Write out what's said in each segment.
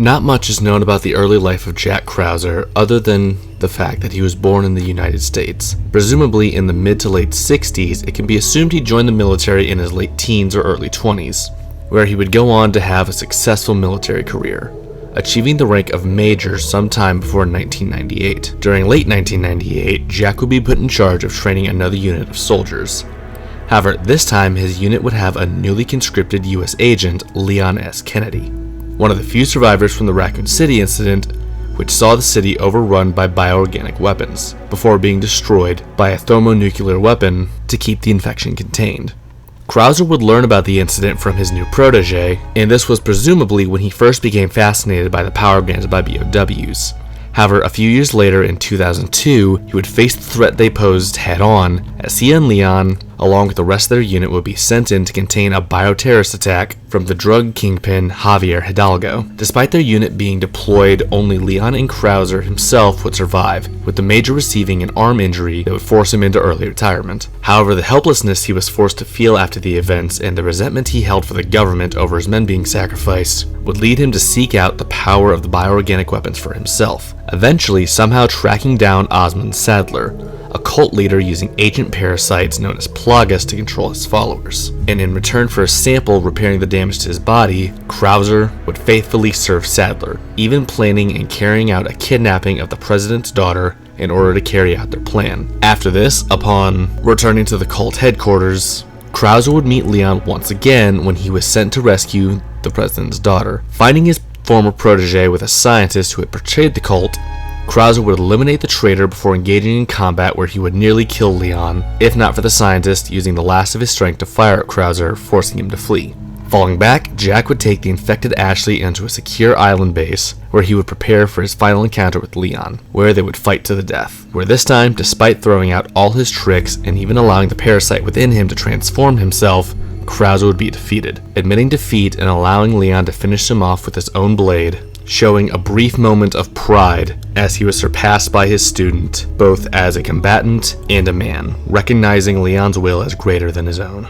Not much is known about the early life of Jack Krauser other than the fact that he was born in the United States. Presumably in the mid to late 60s, it can be assumed he joined the military in his late teens or early 20s, where he would go on to have a successful military career, achieving the rank of major sometime before 1998. During late 1998, Jack would be put in charge of training another unit of soldiers. However, this time his unit would have a newly conscripted U.S. agent, Leon S. Kennedy, one of the few survivors from the Raccoon City incident, which saw the city overrun by bioorganic weapons, before being destroyed by a thermonuclear weapon to keep the infection contained. Krauser would learn about the incident from his new protege, and this was presumably when he first became fascinated by the power granted by BOWs. However, a few years later, in 2002, he would face the threat they posed head-on, as he and Leon, along with the rest of their unit, would be sent in to contain a bioterrorist attack from the drug kingpin Javier Hidalgo. Despite their unit being deployed, only Leon and Krauser himself would survive, with the Major receiving an arm injury that would force him into early retirement. However, the helplessness he was forced to feel after the events and the resentment he held for the government over his men being sacrificed would lead him to seek out the power of the bioorganic weapons for himself, eventually somehow tracking down Osmond Sadler, a cult leader using agent parasites known as plagas to control his followers. And in return for a sample repairing the damage to his body, Krauser would faithfully serve Sadler, even planning and carrying out a kidnapping of the president's daughter in order to carry out their plan. After this, upon returning to the cult headquarters, Krauser would meet Leon once again when he was sent to rescue the president's daughter. Finding his former protege with a scientist who had betrayed the cult, Krauser would eliminate the traitor before engaging in combat where he would nearly kill Leon, if not for the scientist using the last of his strength to fire at Krauser, forcing him to flee. Falling back, Jack would take the infected Ashley into a secure island base where he would prepare for his final encounter with Leon, where they would fight to the death. Where this time, despite throwing out all his tricks and even allowing the parasite within him to transform himself, Krauser would be defeated, admitting defeat and allowing Leon to finish him off with his own blade, showing a brief moment of pride as he was surpassed by his student, both as a combatant and a man, recognizing Leon's will as greater than his own.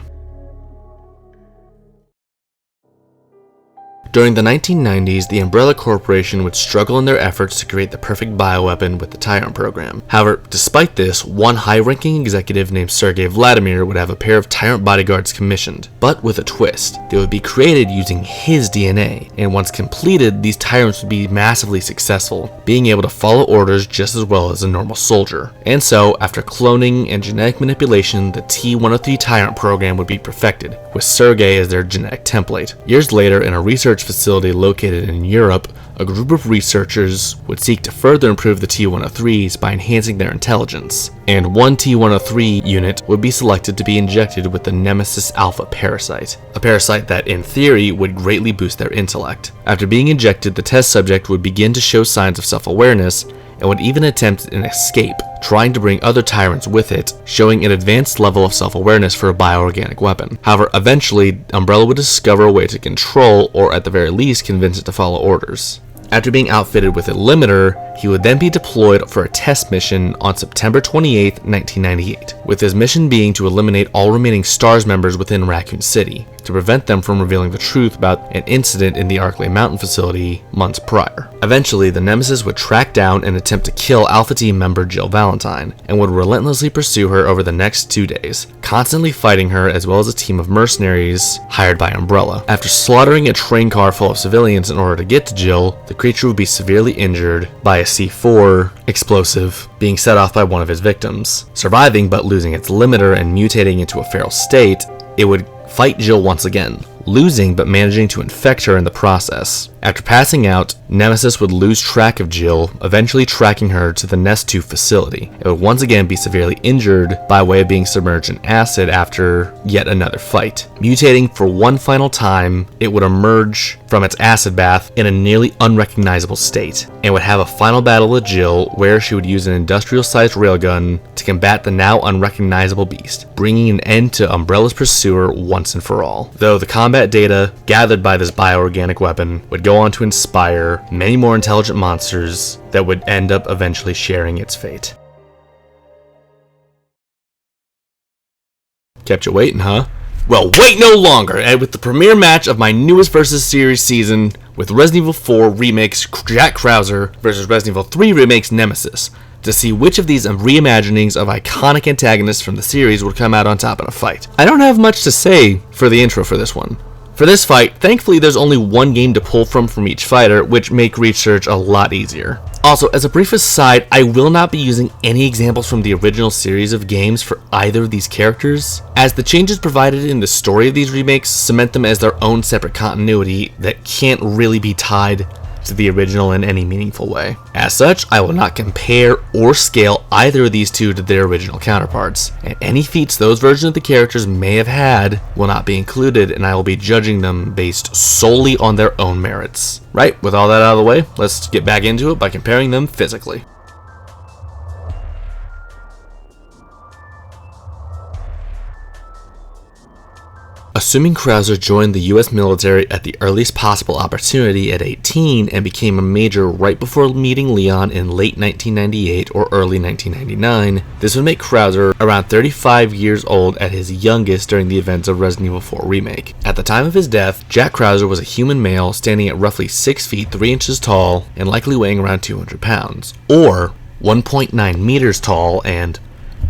During the 1990s, the Umbrella Corporation would struggle in their efforts to create the perfect bioweapon with the Tyrant program. However, despite this, one high-ranking executive named Sergei Vladimir would have a pair of Tyrant bodyguards commissioned, but with a twist. They would be created using his DNA, and once completed, these Tyrants would be massively successful, being able to follow orders just as well as a normal soldier. And so, after cloning and genetic manipulation, the T-103 Tyrant program would be perfected, with Sergei as their genetic template. Years later, in a research facility located in Europe, a group of researchers would seek to further improve the T-103s by enhancing their intelligence, and one T-103 unit would be selected to be injected with the Nemesis Alpha parasite, a parasite that, in theory, would greatly boost their intellect. After being injected, the test subject would begin to show signs of self-awareness and would even attempt an escape, trying to bring other tyrants with it, showing an advanced level of self-awareness for a bioorganic weapon. However, eventually, Umbrella would discover a way to control, or at the very least, convince it to follow orders. After being outfitted with a limiter, he would then be deployed for a test mission on September 28, 1998, with his mission being to eliminate all remaining STARS members within Raccoon City, to prevent them from revealing the truth about an incident in the Arklay Mountain facility months prior. Eventually, the Nemesis would track down and attempt to kill Alpha Team member Jill Valentine, and would relentlessly pursue her over the next 2 days, constantly fighting her as well as a team of mercenaries hired by Umbrella. After slaughtering a train car full of civilians in order to get to Jill, the creature would be severely injured by a C4 explosive being set off by one of his victims. Surviving but losing its limiter and mutating into a feral state, it would fight Jill once again, losing but managing to infect her in the process. After passing out, Nemesis would lose track of Jill, eventually tracking her to the Nest 2 facility. It would once again be severely injured by way of being submerged in acid after yet another fight. Mutating for one final time, it would emerge from its acid bath in a nearly unrecognizable state, and would have a final battle with Jill where she would use an industrial-sized railgun to combat the now unrecognizable beast, bringing an end to Umbrella's pursuer once and for all. Though the combat data gathered by this bioorganic weapon would go on to inspire many more intelligent monsters that would end up eventually sharing its fate. Kept you waiting, huh? Well, wait no longer, and with the premiere match of my newest Versus Series season with Resident Evil 4 Remakes Jack Krauser versus Resident Evil 3 Remakes Nemesis, to see which of these reimaginings of iconic antagonists from the series would come out on top in a fight. I don't have much to say for the intro for this one. For this fight, thankfully there's only one game to pull from each fighter, which make research a lot easier. Also, as a brief aside, I will not be using any examples from the original series of games for either of these characters, as the changes provided in the story of these remakes cement them as their own separate continuity that can't really be tied to the original in any meaningful way. As such, I will not compare or scale either of these two to their original counterparts, and any feats those versions of the characters may have had will not be included, and I will be judging them based solely on their own merits. Right, with all that out of the way, let's get back into it by comparing them physically. Assuming Krauser joined the US military at the earliest possible opportunity at 18 and became a major right before meeting Leon in late 1998 or early 1999, this would make Krauser around 35 years old at his youngest during the events of Resident Evil 4 Remake. At the time of his death, Jack Krauser was a human male standing at roughly 6 feet 3 inches tall and likely weighing around 200 pounds, or 1.9 meters tall and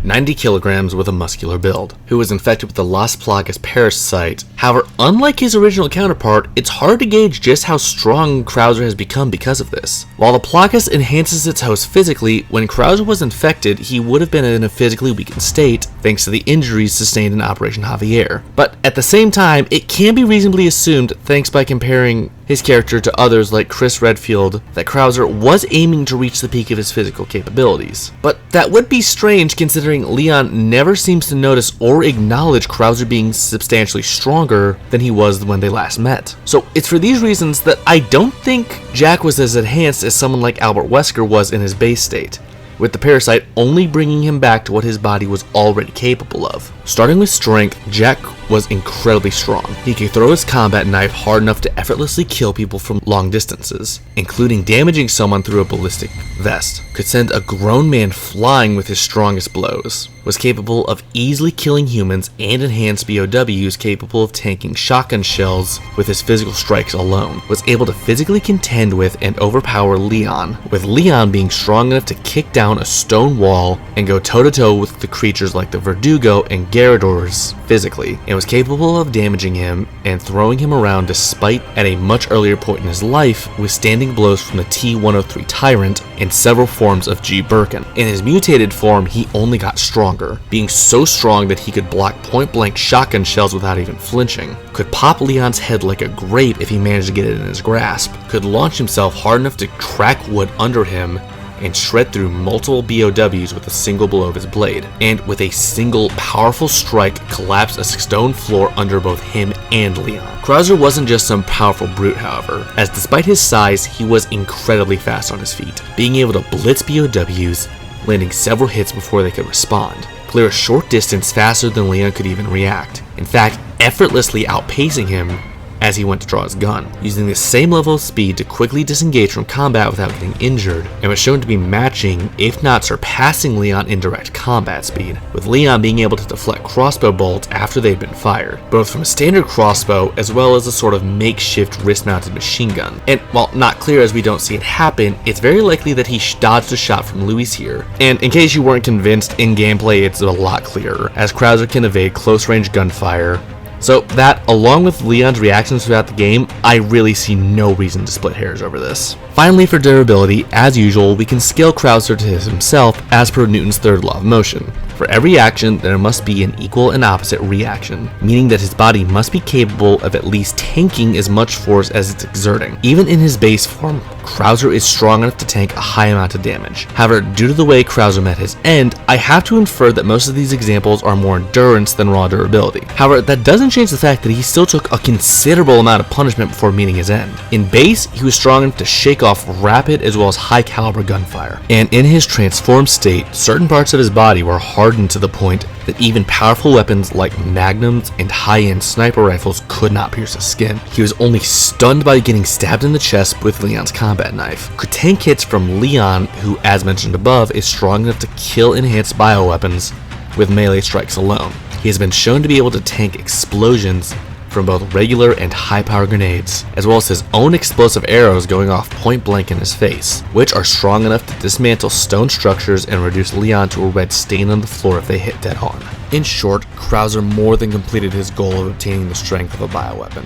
90 kilograms with a muscular build, who was infected with the Las Plagas parasite. However, unlike his original counterpart, it's hard to gauge just how strong Krauser has become because of this. While the Plagas enhances its host physically, when Krauser was infected, he would have been in a physically weakened state thanks to the injuries sustained in Operation Javier. But at the same time, it can be reasonably assumed, thanks by comparing his character to others like Chris Redfield, that Krauser was aiming to reach the peak of his physical capabilities. But that would be strange considering Leon never seems to notice or acknowledge Krauser being substantially stronger than he was when they last met. So it's for these reasons that I don't think Jack was as enhanced as someone like Albert Wesker was in his base state, with the parasite only bringing him back to what his body was already capable of. Starting with strength, Jack was incredibly strong. He could throw his combat knife hard enough to effortlessly kill people from long distances, including damaging someone through a ballistic vest, could send a grown man flying with his strongest blows, was capable of easily killing humans and enhanced BOWs capable of tanking shotgun shells with his physical strikes alone, was able to physically contend with and overpower Leon, with Leon being strong enough to kick down a stone wall and go toe-to-toe with the creatures like the Verdugo and Garradors physically, and was capable of damaging him and throwing him around despite at a much earlier point in his life withstanding blows from the T-103 Tyrant and several forms of G. Birkin. In his mutated form, he only got stronger, being so strong that he could block point-blank shotgun shells without even flinching, could pop Leon's head like a grape if he managed to get it in his grasp, could launch himself hard enough to crack wood under him and shred through multiple BOWs with a single blow of his blade, and with a single powerful strike collapse a stone floor under both him and Leon. Krauser wasn't just some powerful brute, however, as despite his size, he was incredibly fast on his feet, being able to blitz BOWs, landing several hits before they could respond, clear a short distance faster than Leon could even react, in fact, effortlessly outpacing him as he went to draw his gun, using the same level of speed to quickly disengage from combat without getting injured, and was shown to be matching, if not surpassing Leon in direct combat speed, with Leon being able to deflect crossbow bolts after they'd been fired, both from a standard crossbow as well as a sort of makeshift wrist-mounted machine gun. And while not clear as we don't see it happen, it's very likely that he dodged a shot from Louis here, and in case you weren't convinced, in gameplay it's a lot clearer, as Krauser can evade close-range gunfire. So that, along with Leon's reactions throughout the game, I really see no reason to split hairs over this. Finally, for durability, as usual, we can scale Krauser to himself as per Newton's third law of motion. For every action, there must be an equal and opposite reaction, meaning that his body must be capable of at least tanking as much force as it's exerting. Even in his base form, Krauser is strong enough to tank a high amount of damage. However, due to the way Krauser met his end, I have to infer that most of these examples are more endurance than raw durability. However, that doesn't change the fact that he still took a considerable amount of punishment before meeting his end. In base, he was strong enough to shake off rapid as well as high caliber gunfire, and in his transformed state, certain parts of his body were hardened to the point that even powerful weapons like magnums and high-end sniper rifles could not pierce his skin. He was only stunned by getting stabbed in the chest with Leon's combat knife, could tank hits from Leon, who, as mentioned above, is strong enough to kill enhanced bioweapons with melee strikes alone. He he has been shown to be able to tank explosions from both regular and high-power grenades, as well as his own explosive arrows going off point blank in his face, which are strong enough to dismantle stone structures and reduce Leon to a red stain on the floor if they hit dead on. In short, Krauser more than completed his goal of obtaining the strength of a bioweapon,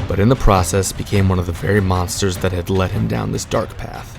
but in the process became one of the very monsters that had led him down this dark path.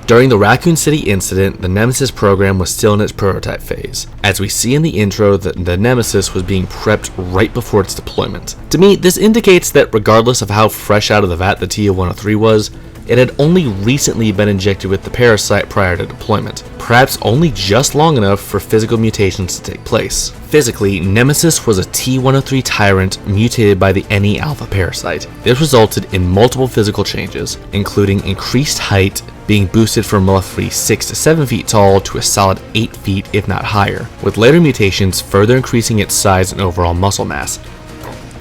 During the Raccoon City incident, the Nemesis program was still in its prototype phase. As we see in the intro, the Nemesis was being prepped right before its deployment. To me, this indicates that regardless of how fresh out of the vat the TO-103 was, it had only recently been injected with the parasite prior to deployment, perhaps only just long enough for physical mutations to take place. Physically, Nemesis was a T-103 tyrant mutated by the NE alpha parasite. This resulted in multiple physical changes, including increased height, being boosted from roughly 6 to 7 feet tall to a solid 8 feet if not higher, with later mutations further increasing its size and overall muscle mass,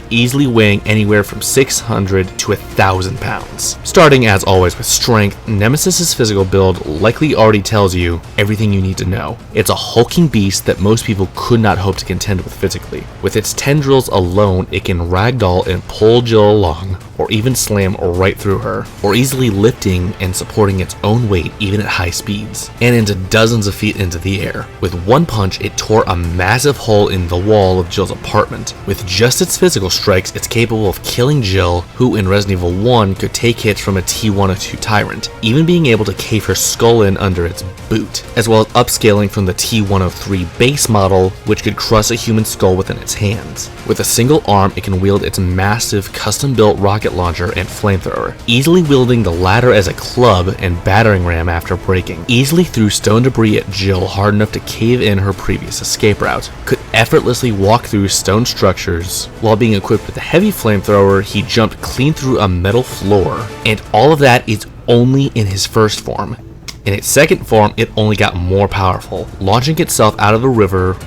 easily weighing anywhere from 600 to 1,000 pounds. Starting as always with strength, Nemesis's physical build likely already tells you everything you need to know. It's a hulking beast that most people could not hope to contend with physically. With its tendrils alone, it can ragdoll and pull Jill along, or even slam right through her, or easily lifting and supporting its own weight even at high speeds, and into dozens of feet into the air. With one punch, it tore a massive hole in the wall of Jill's apartment. With just its physical strikes, it's capable of killing Jill, who in Resident Evil 1 could take hits from a T-102 tyrant, even being able to cave her skull in under its boot, as well as upscaling from the T-103 base model, which could crush a human skull within its hands. With a single arm, it can wield its massive custom-built rocket launcher and flamethrower, easily wielding the latter as a club and battering ram after breaking. Easily threw stone debris at Jill hard enough to cave in her previous escape route. Could effortlessly walk through stone structures. While being equipped with a heavy flamethrower, he jumped clean through a metal floor. And all of that is only in his first form. In its second form, it only got more powerful, launching itself out of the river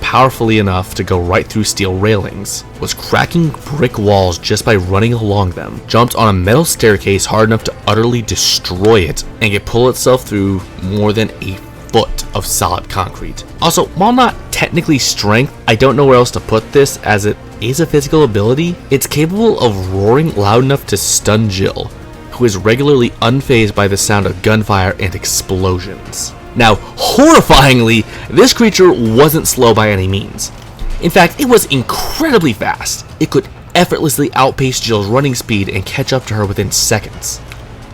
powerfully enough to go right through steel railings, was cracking brick walls just by running along them, jumped on a metal staircase hard enough to utterly destroy it, and could pull itself through more than a foot of solid concrete. Also, while not technically strength, I don't know where else to put this as it is a physical ability, it's capable of roaring loud enough to stun Jill, who is regularly unfazed by the sound of gunfire and explosions. Now, horrifyingly, this creature wasn't slow by any means. In fact, it was incredibly fast. It could effortlessly outpace Jill's running speed and catch up to her within seconds.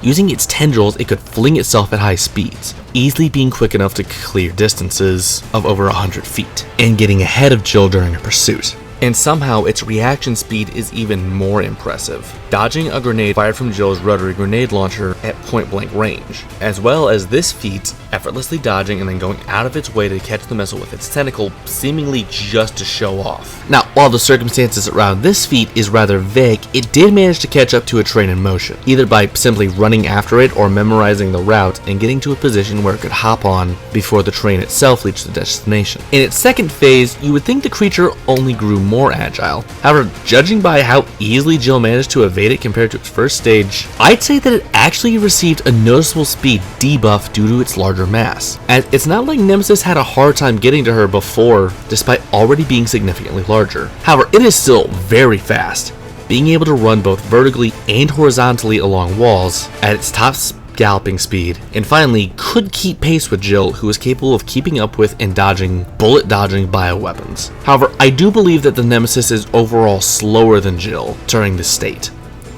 Using its tendrils, it could fling itself at high speeds, easily being quick enough to clear distances of over 100 feet, and getting ahead of Jill during a pursuit. And somehow its reaction speed is even more impressive, dodging a grenade fired from Jill's rotary grenade launcher at point blank range, as well as this feat effortlessly dodging and then going out of its way to catch the missile with its tentacle, seemingly just to show off. Now, while the circumstances around this feat is rather vague, it did manage to catch up to a train in motion, either by simply running after it or memorizing the route and getting to a position where it could hop on before the train itself reached the destination. In its second phase, you would think the creature only grew more agile. However, judging by how easily Jill managed to evade it compared to its first stage, I'd say that it actually received a noticeable speed debuff due to its larger mass. And it's not like Nemesis had a hard time getting to her before, despite already being significantly larger. However, it is still very fast, being able to run both vertically and horizontally along walls at its top galloping speed, and finally could keep pace with Jill, who is capable of keeping up with and dodging bullet-dodging bioweapons. However, I do believe that the Nemesis is overall slower than Jill during this state,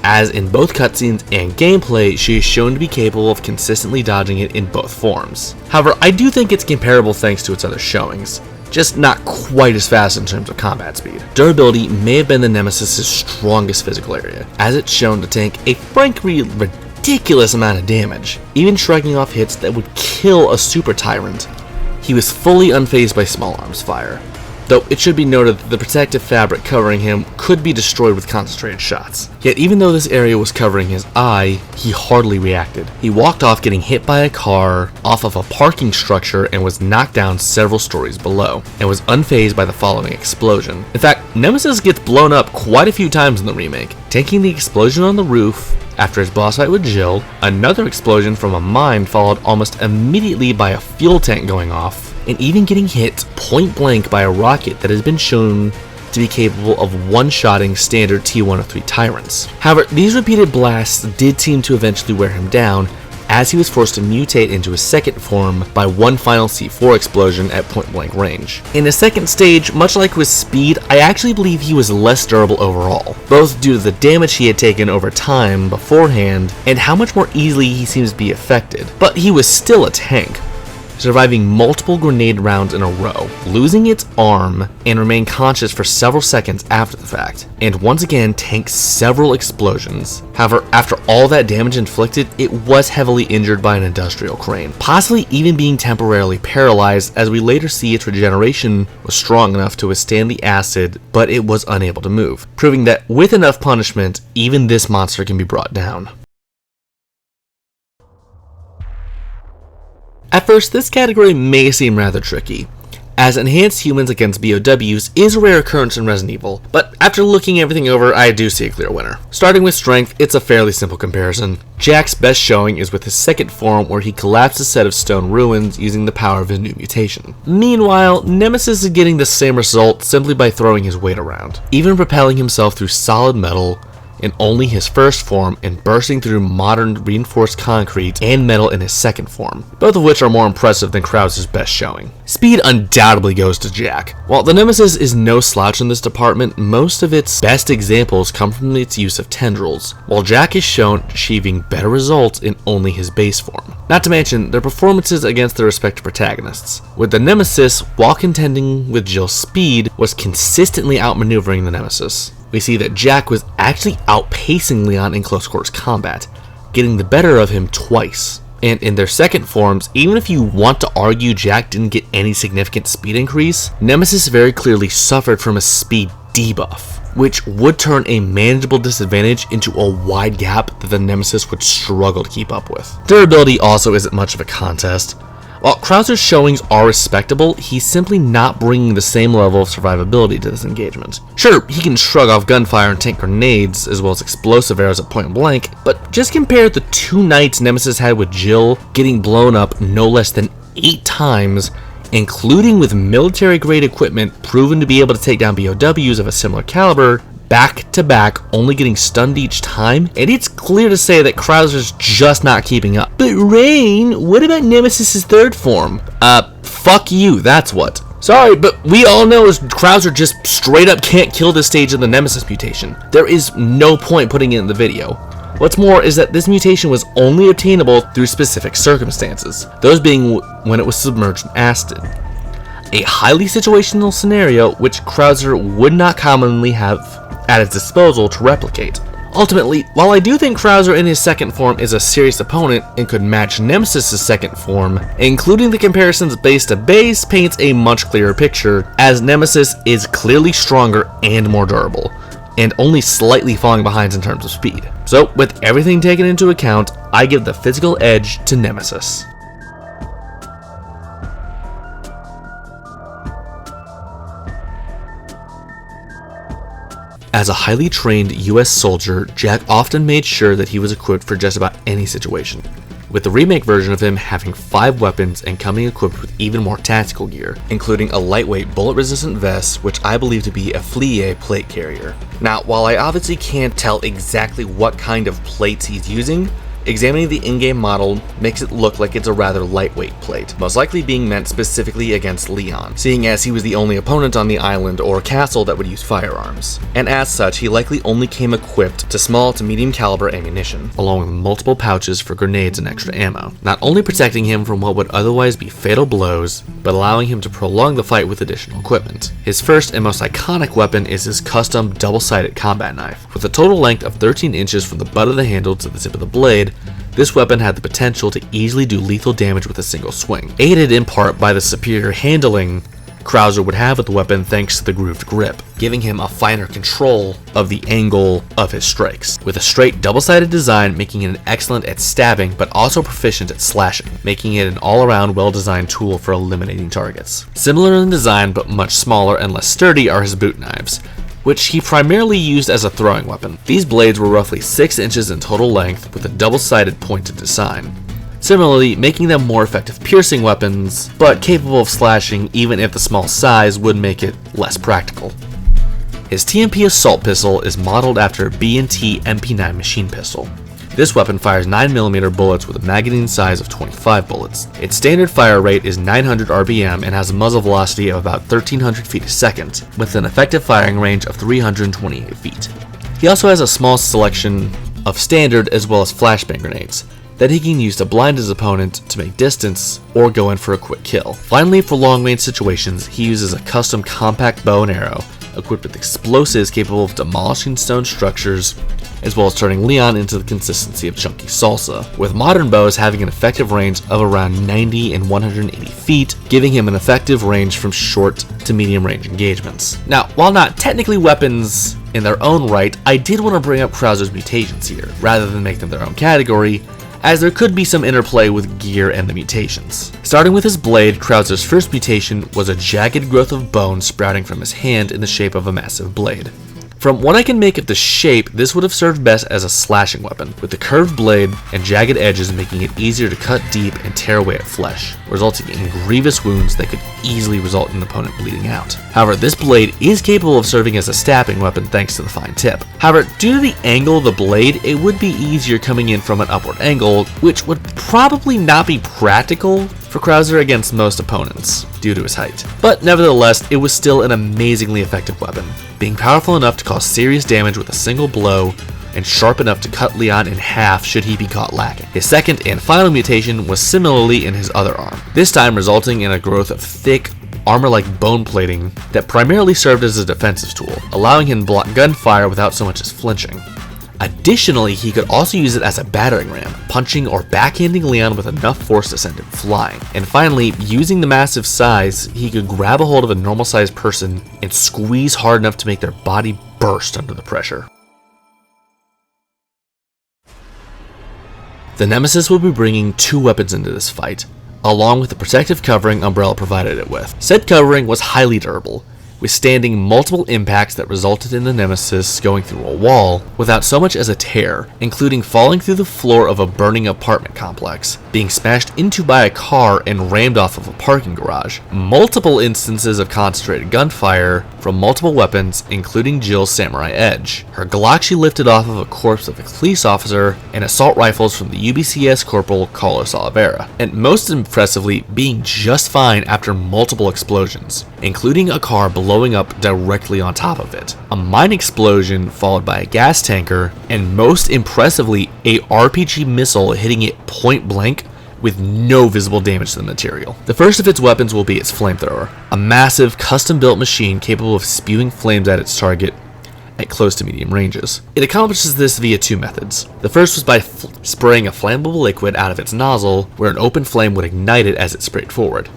as in both cutscenes and gameplay, she is shown to be capable of consistently dodging it in both forms. However, I do think it's comparable thanks to its other showings, just not quite as fast in terms of combat speed. Durability may have been the Nemesis' strongest physical area, as it's shown to tank a frankly ridiculous amount of damage, even shrugging off hits that would kill a super tyrant. He was fully unfazed by small arms fire, though it should be noted that the protective fabric covering him could be destroyed with concentrated shots. Yet even though this area was covering his eye, he hardly reacted. He walked off getting hit by a car off of a parking structure and was knocked down several stories below, and was unfazed by the following explosion. In fact, Nemesis gets blown up quite a few times in the remake, taking the explosion on the roof After his boss fight with Jill, another explosion from a mine followed almost immediately by a fuel tank going off, and even getting hit point blank by a rocket that has been shown to be capable of one-shotting standard T-103 Tyrants. However, these repeated blasts did seem to eventually wear him down, as he was forced to mutate into his second form by one final C4 explosion at point-blank range. In his second stage, much like with Speed, I actually believe he was less durable overall, both due to the damage he had taken over time beforehand and how much more easily he seems to be affected, but he was still a tank, surviving multiple grenade rounds in a row, losing its arm, and remain conscious for several seconds after the fact, and once again tank several explosions. However, after all that damage inflicted, it was heavily injured by an industrial crane, possibly even being temporarily paralyzed, as we later see its regeneration was strong enough to withstand the acid, but it was unable to move, proving that with enough punishment, even this monster can be brought down. At first, this category may seem rather tricky, as enhanced humans against BOWs is a rare occurrence in Resident Evil, but after looking everything over, I do see a clear winner. Starting with strength, it's a fairly simple comparison. Jack's best showing is with his second form, where he collapsed a set of stone ruins using the power of his new mutation. Meanwhile, Nemesis is getting the same result simply by throwing his weight around, even propelling himself through solid metal in only his first form and bursting through modern reinforced concrete and metal in his second form, both of which are more impressive than Krauser's best showing. Speed undoubtedly goes to Jack. While the Nemesis is no slouch in this department, most of its best examples come from its use of tendrils, while Jack is shown achieving better results in only his base form. Not to mention their performances against their respective protagonists, with the Nemesis, while contending with Jill's speed, was consistently outmaneuvering the Nemesis. We see that Jack was actually outpacing Leon in close quarters combat, getting the better of him twice. And in their second forms, even if you want to argue Jack didn't get any significant speed increase, Nemesis very clearly suffered from a speed debuff, which would turn a manageable disadvantage into a wide gap that the Nemesis would struggle to keep up with. Durability also isn't much of a contest. While Krauser's showings are respectable, he's simply not bringing the same level of survivability to this engagement. Sure, he can shrug off gunfire and tank grenades, as well as explosive arrows at point blank, but just compare the 2 nights Nemesis had with Jill, getting blown up no less than 8 times, including with military-grade equipment proven to be able to take down BOWs of a similar caliber, back to back, only getting stunned each time, and it's clear to say that Krauser's just not keeping up. But Rain, what about Nemesis' third form? Fuck you, that's what. Sorry, but we all know Krauser just straight up can't kill this stage of the Nemesis mutation. There is no point putting it in the video. What's more is that this mutation was only obtainable through specific circumstances, those being when it was submerged in acid. A highly situational scenario which Krauser would not commonly have at his disposal to replicate. Ultimately, while I do think Krauser in his second form is a serious opponent and could match Nemesis' second form, including the comparisons base to base paints a much clearer picture, as Nemesis is clearly stronger and more durable, and only slightly falling behind in terms of speed. So, with everything taken into account, I give the physical edge to Nemesis. As a highly trained US soldier, Jack often made sure that he was equipped for just about any situation, with the remake version of him having 5 weapons and coming equipped with even more tactical gear, including a lightweight bullet-resistant vest, which I believe to be a Flier plate carrier. Now, while I obviously can't tell exactly what kind of plates he's using, examining the in-game model makes it look like it's a rather lightweight plate, most likely being meant specifically against Leon, seeing as he was the only opponent on the island or castle that would use firearms. And as such, he likely only came equipped to small to medium caliber ammunition, along with multiple pouches for grenades and extra ammo, not only protecting him from what would otherwise be fatal blows, but allowing him to prolong the fight with additional equipment. His first and most iconic weapon is his custom double-sided combat knife. With a total length of 13 inches from the butt of the handle to the tip of the blade, this weapon had the potential to easily do lethal damage with a single swing, aided in part by the superior handling Krauser would have with the weapon thanks to the grooved grip, giving him a finer control of the angle of his strikes, with a straight double-sided design making it excellent at stabbing but also proficient at slashing, making it an all-around well-designed tool for eliminating targets. Similar in design but much smaller and less sturdy are his boot knives, which he primarily used as a throwing weapon. These blades were roughly 6 inches in total length with a double-sided pointed design, similarly making them more effective piercing weapons, but capable of slashing even if the small size would make it less practical. His TMP assault pistol is modeled after a B&T MP9 machine pistol. This weapon fires 9mm bullets with a magazine size of 25 bullets. Its standard fire rate is 900 RPM and has a muzzle velocity of about 1300 feet a second, with an effective firing range of 328 feet. He also has a small selection of standard as well as flashbang grenades that he can use to blind his opponent to make distance or go in for a quick kill. Finally, for long range situations, he uses a custom compact bow and arrow equipped with explosives capable of demolishing stone structures, as well as turning Leon into the consistency of chunky salsa, with modern bows having an effective range of around 90 and 180 feet, giving him an effective range from short to medium range engagements. Now, while not technically weapons in their own right, I did want to bring up Krauser's mutations here, rather than make them their own category, as there could be some interplay with gear and the mutations. Starting with his blade, Krauser's first mutation was a jagged growth of bone sprouting from his hand in the shape of a massive blade. From what I can make of the shape, this would have served best as a slashing weapon, with the curved blade and jagged edges making it easier to cut deep and tear away at flesh, resulting in grievous wounds that could easily result in the opponent bleeding out. However, this blade is capable of serving as a stabbing weapon thanks to the fine tip. However, due to the angle of the blade, it would be easier coming in from an upward angle, which would probably not be practical for Krauser against most opponents, due to his height. But nevertheless, it was still an amazingly effective weapon, being powerful enough to cause serious damage with a single blow, and sharp enough to cut Leon in half should he be caught lacking. His second and final mutation was similarly in his other arm, this time resulting in a growth of thick, armor-like bone plating that primarily served as a defensive tool, allowing him to block gunfire without so much as flinching. Additionally, he could also use it as a battering ram, punching or backhanding Leon with enough force to send him flying. And finally, using the massive size, he could grab a hold of a normal-sized person and squeeze hard enough to make their body burst under the pressure. The Nemesis will be bringing 2 weapons into this fight, along with the protective covering Umbrella provided it with. Said covering was highly durable, withstanding multiple impacts that resulted in the Nemesis going through a wall without so much as a tear, including falling through the floor of a burning apartment complex, being smashed into by a car and rammed off of a parking garage, multiple instances of concentrated gunfire from multiple weapons, including Jill's Samurai Edge, her Glock she lifted off of a corpse of a police officer, and assault rifles from the UBCS Corporal Carlos Oliveira, and most impressively being just fine after multiple explosions, including a car blowing up directly on top of it, a mine explosion followed by a gas tanker, and most impressively a RPG missile hitting it point blank with no visible damage to the material. The first of its weapons will be its flamethrower, a massive custom-built machine capable of spewing flames at its target at close to medium ranges. It accomplishes this via 2 methods. The first was by spraying a flammable liquid out of its nozzle, where an open flame would ignite it as it sprayed forward.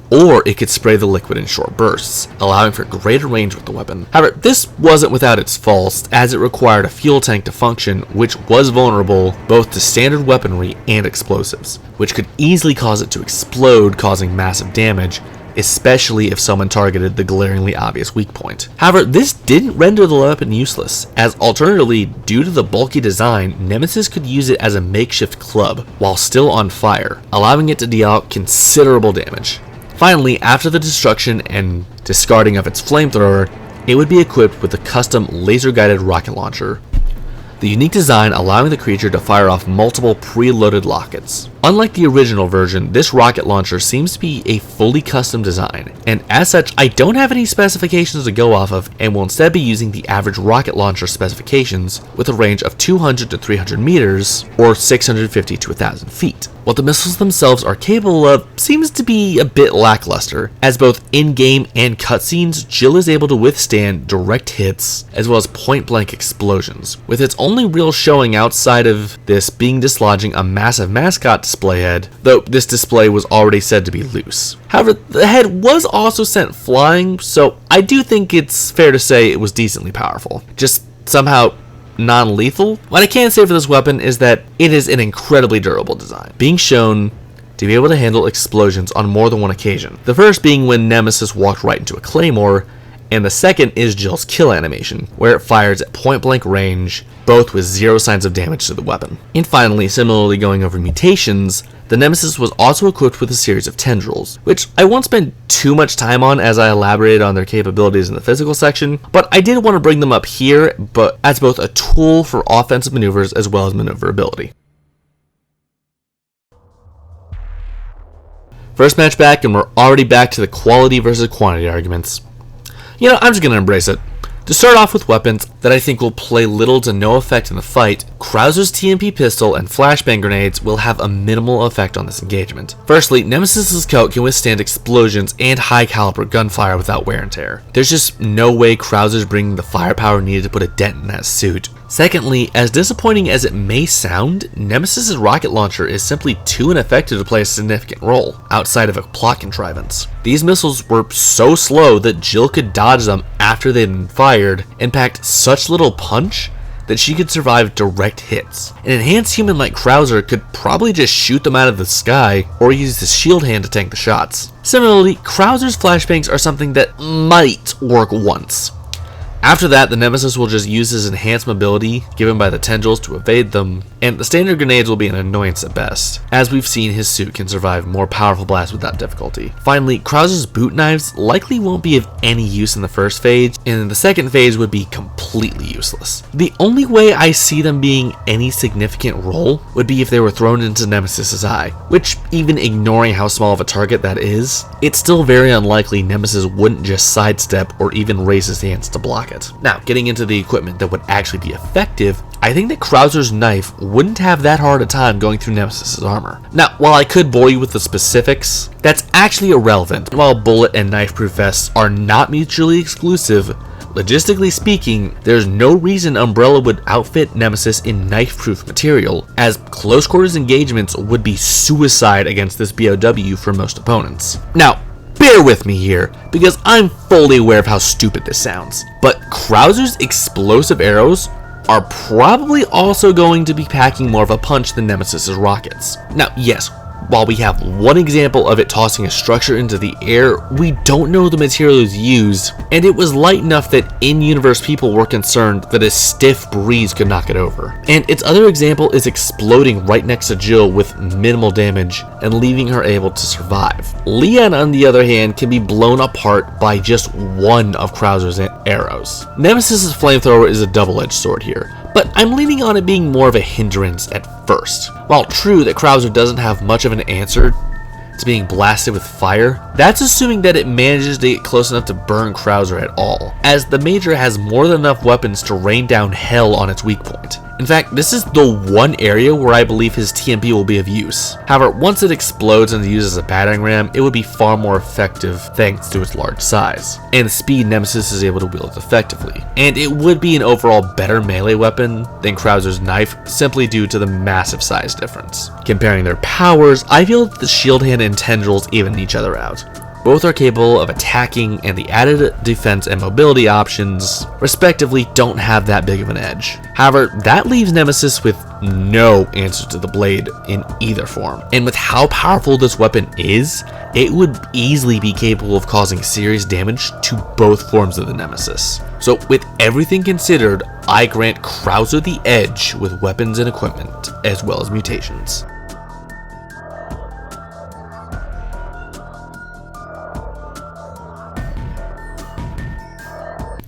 Or it could spray the liquid in short bursts, allowing for greater range with the weapon. However, this wasn't without its faults, as it required a fuel tank to function, which was vulnerable both to standard weaponry and explosives, which could easily cause it to explode, causing massive damage, especially if someone targeted the glaringly obvious weak point. However, this didn't render the weapon useless, as alternatively, due to the bulky design, Nemesis could use it as a makeshift club while still on fire, allowing it to deal out considerable damage. Finally, after the destruction and discarding of its flamethrower, it would be equipped with a custom laser-guided rocket launcher, the unique design allowing the creature to fire off multiple pre-loaded rockets. Unlike the original version, this rocket launcher seems to be a fully custom design, and as such, I don't have any specifications to go off of and will instead be using the average rocket launcher specifications with a range of 200 to 300 meters, or 650 to 1,000 feet. What the missiles themselves are capable of seems to be a bit lackluster, as both in-game and cutscenes, Jill is able to withstand direct hits as well as point-blank explosions, with its only real showing outside of this being dislodging a massive mascot display head, though this display was already said to be loose. However, the head was also sent flying, so I do think it's fair to say it was decently powerful. Just somehow non-lethal. What I can say for this weapon is that it is an incredibly durable design, being shown to be able to handle explosions on more than one occasion. The first being when Nemesis walked right into a claymore, and the second is Jill's kill animation, where it fires at point blank range, both with zero signs of damage to the weapon. And finally, similarly going over mutations, the Nemesis was also equipped with a series of tendrils, which I won't spend too much time on as I elaborated on their capabilities in the physical section, but I did want to bring them up here, but as both a tool for offensive maneuvers as well as maneuverability. First match back, and we're already back to the quality versus quantity arguments. You know, I'm just going to embrace it. To start off with weapons that I think will play little to no effect in the fight, Krauser's TMP pistol and flashbang grenades will have a minimal effect on this engagement. Firstly, Nemesis's coat can withstand explosions and high caliber gunfire without wear and tear. There's just no way Krauser's bringing the firepower needed to put a dent in that suit. Secondly, as disappointing as it may sound, Nemesis's rocket launcher is simply too ineffective to play a significant role, outside of a plot contrivance. These missiles were so slow that Jill could dodge them after they'd been fired, and packed such little punch that she could survive direct hits. An enhanced human like Krauser could probably just shoot them out of the sky, or use his shield hand to tank the shots. Similarly, Krauser's flashbangs are something that might work once. After that, the Nemesis will just use his enhanced mobility given by the tendrils to evade them, and the standard grenades will be an annoyance at best. As we've seen, his suit can survive more powerful blasts without difficulty. Finally, Krauser's boot knives likely won't be of any use in the first phase, and in the second phase would be completely useless. The only way I see them being any significant role would be if they were thrown into Nemesis's eye, which, even ignoring how small of a target that is, it's still very unlikely Nemesis wouldn't just sidestep or even raise his hands to block it. Now, getting into the equipment that would actually be effective, I think that Krauser's knife wouldn't have that hard a time going through Nemesis's armor. Now, while I could bore you with the specifics, that's actually irrelevant. While bullet and knife-proof vests are not mutually exclusive, logistically speaking, there's no reason Umbrella would outfit Nemesis in knife-proof material, as close-quarters engagements would be suicide against this BOW for most opponents. Now, bear with me here, because I'm fully aware of how stupid this sounds, but Krauser's explosive arrows are probably also going to be packing more of a punch than Nemesis's rockets. Now, yes, while we have one example of it tossing a structure into the air, we don't know the materials used, and it was light enough that in-universe people were concerned that a stiff breeze could knock it over. And its other example is exploding right next to Jill with minimal damage and leaving her able to survive. Leon, on the other hand, can be blown apart by just one of Krauser's arrows. Nemesis's flamethrower is a double-edged sword here, but I'm leaning on it being more of a hindrance at first. While true that Krauser doesn't have much of an answer to being blasted with fire, that's assuming that it manages to get close enough to burn Krauser at all, as the Major has more than enough weapons to rain down hell on its weak point. In fact, this is the one area where I believe his TMP will be of use. However, once it explodes and is used as a battering ram, it would be far more effective thanks to its large size, and the speed Nemesis is able to wield it effectively. And it would be an overall better melee weapon than Krauser's knife, simply due to the massive size difference. Comparing their powers, I feel that the shield hand and tendrils even each other out. Both are capable of attacking, and the added defense and mobility options, respectively, don't have that big of an edge. However, that leaves Nemesis with no answer to the blade in either form. And with how powerful this weapon is, it would easily be capable of causing serious damage to both forms of the Nemesis. So with everything considered, I grant Krauser the edge with weapons and equipment, as well as mutations.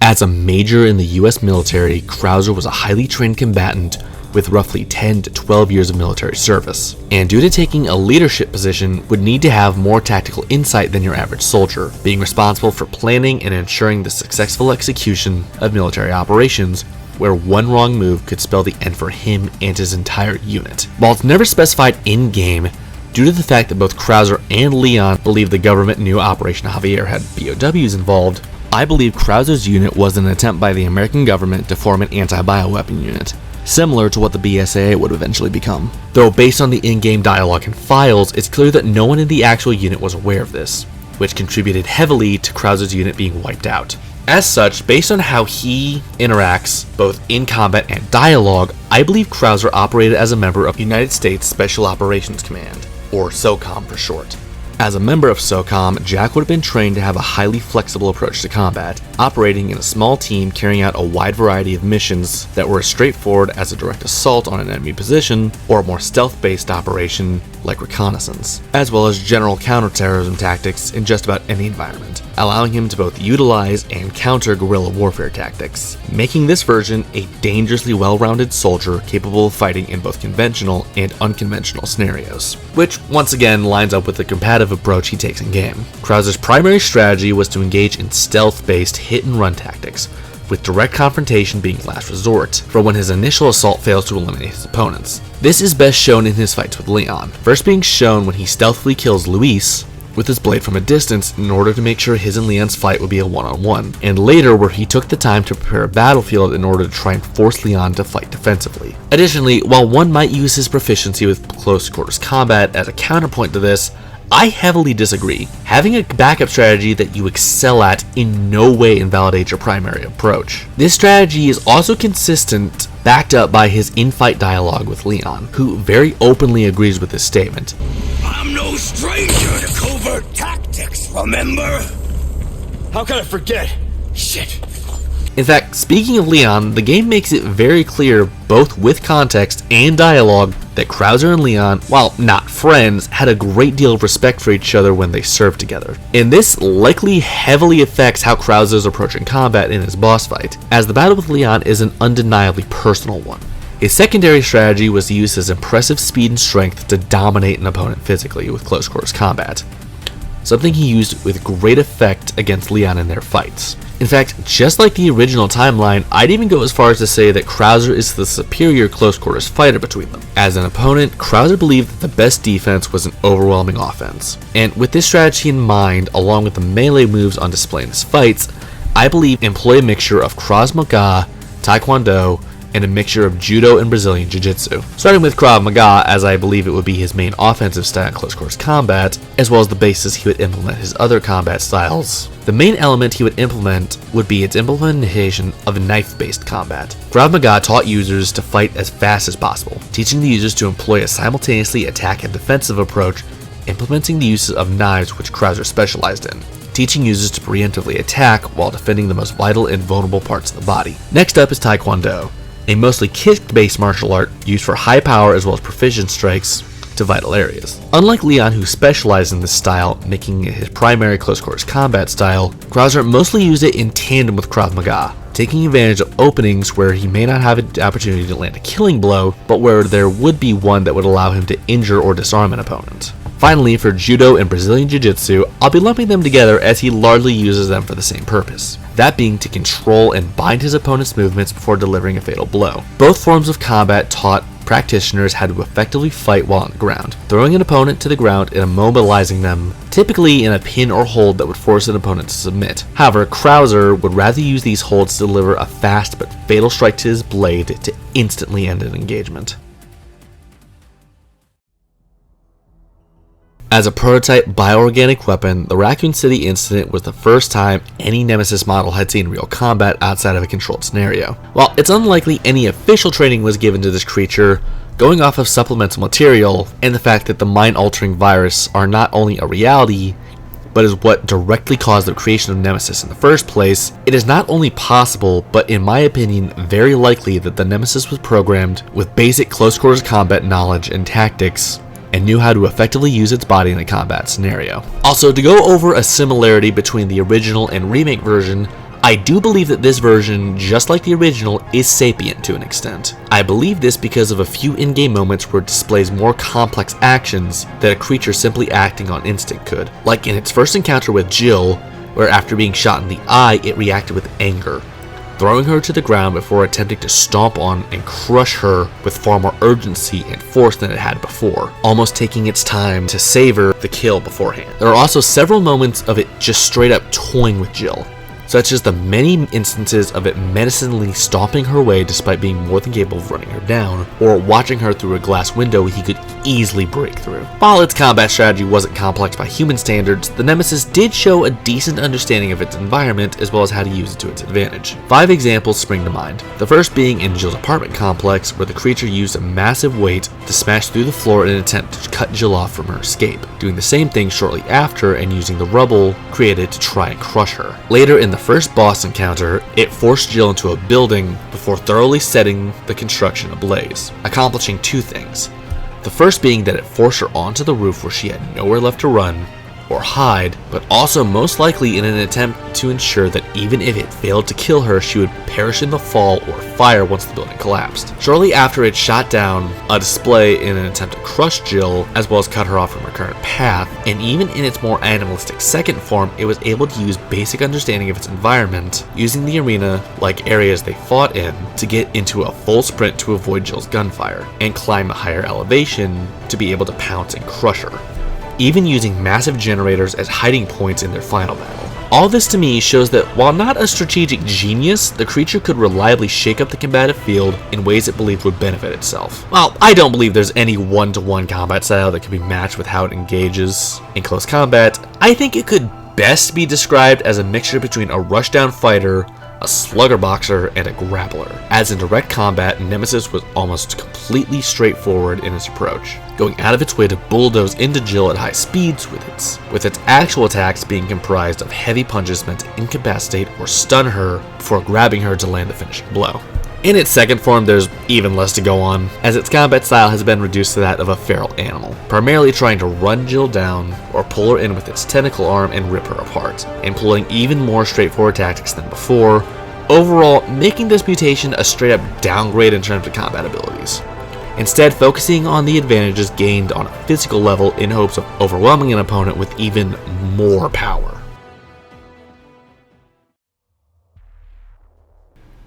As a major in the US military, Krauser was a highly trained combatant with roughly 10 to 12 years of military service, and due to taking a leadership position, would need to have more tactical insight than your average soldier, being responsible for planning and ensuring the successful execution of military operations, where one wrong move could spell the end for him and his entire unit. While it's never specified in-game, due to the fact that both Krauser and Leon believe the government knew Operation Javier had BOWs involved, I believe Krauser's unit was an attempt by the American government to form an anti-bioweapon unit, similar to what the BSAA would eventually become. Though based on the in-game dialogue and files, it's clear that no one in the actual unit was aware of this, which contributed heavily to Krauser's unit being wiped out. As such, based on how he interacts both in combat and dialogue, I believe Krauser operated as a member of United States Special Operations Command, or SOCOM for short. As a member of SOCOM, Jack would have been trained to have a highly flexible approach to combat, operating in a small team carrying out a wide variety of missions that were as straightforward as a direct assault on an enemy position or a more stealth-based operation like reconnaissance, as well as general counterterrorism tactics in just about any environment, allowing him to both utilize and counter guerrilla warfare tactics, making this version a dangerously well-rounded soldier capable of fighting in both conventional and unconventional scenarios, which once again lines up with the competitive approach he takes in game. Krauser's primary strategy was to engage in stealth-based hit-and-run tactics, with direct confrontation being last resort, for when his initial assault fails to eliminate his opponents. This is best shown in his fights with Leon, first being shown when he stealthily kills Luis with his blade from a distance in order to make sure his and Leon's fight would be a one-on-one, and later where he took the time to prepare a battlefield in order to try and force Leon to fight defensively. Additionally, while one might use his proficiency with close quarters combat as a counterpoint to this, I heavily disagree. Having a backup strategy that you excel at in no way invalidates your primary approach. This strategy is also consistent, backed up by his in-fight dialogue with Leon, who very openly agrees with this statement. I'm no stranger to covert tactics, remember? How can I forget? Shit. In fact, speaking of Leon, the game makes it very clear, both with context and dialogue, that Krauser and Leon, while not friends, had a great deal of respect for each other when they served together. And this likely heavily affects how Krauser is approaching combat in his boss fight, as the battle with Leon is an undeniably personal one. His secondary strategy was to use his impressive speed and strength to dominate an opponent physically with close quarters combat, something he used with great effect against Leon in their fights. In fact, just like the original timeline, I'd even go as far as to say that Krauser is the superior close quarters fighter between them. As an opponent, Krauser believed that the best defense was an overwhelming offense. And with this strategy in mind, along with the melee moves on display in his fights, I believe employ a mixture of Krav Maga, Taekwondo, and a mixture of Judo and Brazilian Jiu-Jitsu. Starting with Krav Maga, as I believe it would be his main offensive style in close quarters combat, as well as the basis he would implement his other combat styles. The main element he would implement would be its implementation of knife-based combat. Krav Maga taught users to fight as fast as possible, teaching the users to employ a simultaneously attack and defensive approach, implementing the use of knives which Krauser specialized in, teaching users to preemptively attack while defending the most vital and vulnerable parts of the body. Next up is Taekwondo, a mostly kick-based martial art used for high power as well as precision strikes to vital areas. Unlike Leon, who specialized in this style, making it his primary close quarters combat style, Krauser mostly used it in tandem with Krav Maga, taking advantage of openings where he may not have an opportunity to land a killing blow, but where there would be one that would allow him to injure or disarm an opponent. Finally, for Judo and Brazilian Jiu-Jitsu, I'll be lumping them together as he largely uses them for the same purpose, that being to control and bind his opponent's movements before delivering a fatal blow. Both forms of combat taught practitioners how to effectively fight while on the ground, throwing an opponent to the ground and immobilizing them, typically in a pin or hold that would force an opponent to submit. However, Krauser would rather use these holds to deliver a fast but fatal strike to his blade to instantly end an engagement. As a prototype bioorganic weapon, the Raccoon City incident was the first time any Nemesis model had seen real combat outside of a controlled scenario. While it's unlikely any official training was given to this creature, going off of supplemental material and the fact that the mind-altering virus are not only a reality, but is what directly caused the creation of Nemesis in the first place, it is not only possible, but in my opinion, very likely that the Nemesis was programmed with basic close quarters combat knowledge and tactics, and knew how to effectively use its body in a combat scenario. Also, to go over a similarity between the original and remake version, I do believe that this version, just like the original, is sapient to an extent. I believe this because of a few in-game moments where it displays more complex actions that a creature simply acting on instinct could, like in its first encounter with Jill, where after being shot in the eye, it reacted with anger, throwing her to the ground before attempting to stomp on and crush her with far more urgency and force than it had before, almost taking its time to savor the kill beforehand. There are also several moments of it just straight up toying with Jill, such as the many instances of it menacingly stomping her way despite being more than capable of running her down, or watching her through a glass window he could easily break through. While its combat strategy wasn't complex by human standards, the Nemesis did show a decent understanding of its environment as well as how to use it to its advantage. 5 examples spring to mind. The first being in Jill's apartment complex, where the creature used a massive weight to smash through the floor in an attempt to cut Jill off from her escape, doing the same thing shortly after and using the rubble created to try and crush her. Later in the first boss encounter, it forced Jill into a building before thoroughly setting the construction ablaze, accomplishing 2 things. The first being that it forced her onto the roof where she had nowhere left to run or hide, but also most likely in an attempt to ensure that even if it failed to kill her, she would perish in the fall or fire once the building collapsed. Shortly after, it shot down a display in an attempt to crush Jill, as well as cut her off from her current path, and even in its more animalistic second form, it was able to use basic understanding of its environment, using the arena, like areas they fought in, to get into a full sprint to avoid Jill's gunfire, and climb a higher elevation to be able to pounce and crush her, even using massive generators as hiding points in their final battle. All this to me shows that while not a strategic genius, the creature could reliably shake up the combative field in ways it believed would benefit itself. While I don't believe there's any one-to-one combat style that can be matched with how it engages in close combat, I think it could best be described as a mixture between a rushdown fighter, a slugger boxer, and a grappler. As in direct combat, Nemesis was almost completely straightforward in its approach, going out of its way to bulldoze into Jill at high speeds with its actual attacks being comprised of heavy punches meant to incapacitate or stun her before grabbing her to land the finishing blow. In its second form, there's even less to go on, as its combat style has been reduced to that of a feral animal, primarily trying to run Jill down or pull her in with its tentacle arm and rip her apart, employing even more straightforward tactics than before, overall making this mutation a straight-up downgrade in terms of combat abilities. Instead, focusing on the advantages gained on a physical level in hopes of overwhelming an opponent with even more power.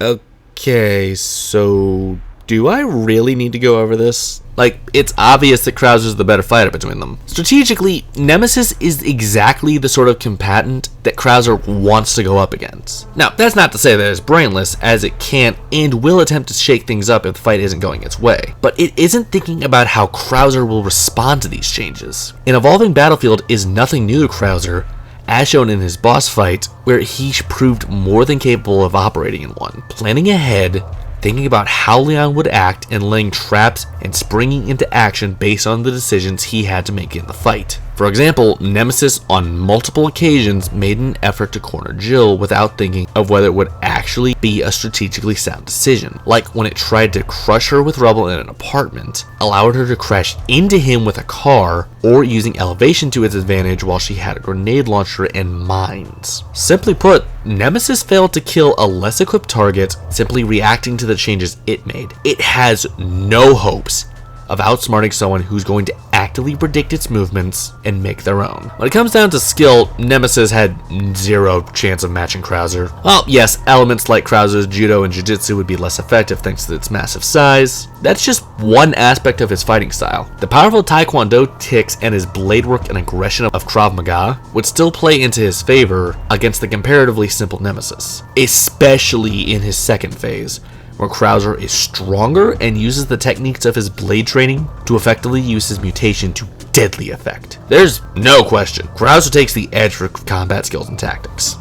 Okay, so do I really need to go over this? Like, it's obvious that Krauser's the better fighter between them. Strategically, Nemesis is exactly the sort of combatant that Krauser wants to go up against. Now, that's not to say that it's brainless, as it can and will attempt to shake things up if the fight isn't going its way. But it isn't thinking about how Krauser will respond to these changes. An evolving battlefield is nothing new to Krauser, as shown in his boss fight, where he proved more than capable of operating in one, planning ahead, thinking about how Leon would act, and laying traps and springing into action based on the decisions he had to make in the fight. For example, Nemesis on multiple occasions made an effort to corner Jill without thinking of whether it would actually be a strategically sound decision, like when it tried to crush her with rubble in an apartment, allowed her to crash into him with a car, or using elevation to its advantage while she had a grenade launcher and mines. Simply put, Nemesis failed to kill a less equipped target simply reacting to the changes it made. It has no hopes of outsmarting someone who's going to actively predict its movements and make their own. When it comes down to skill, Nemesis had zero chance of matching Krauser. Well, yes, elements like Krauser's judo and jiu-jitsu would be less effective thanks to its massive size. That's just one aspect of his fighting style. The powerful taekwondo tics and his blade work and aggression of Krav Maga would still play into his favor against the comparatively simple Nemesis, especially in his second phase, where Krauser is stronger and uses the techniques of his blade training to effectively use his mutation to deadly effect. There's no question, Krauser takes the edge for combat skills and tactics.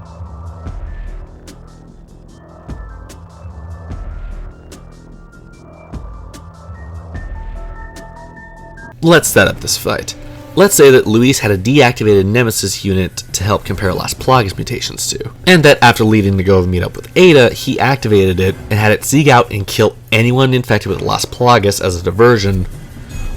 Let's set up this fight. Let's say that Luis had a deactivated Nemesis unit to help compare Las Plagas mutations to, and that after leaving to go meet up with Ada, he activated it and had it seek out and kill anyone infected with Las Plagas as a diversion,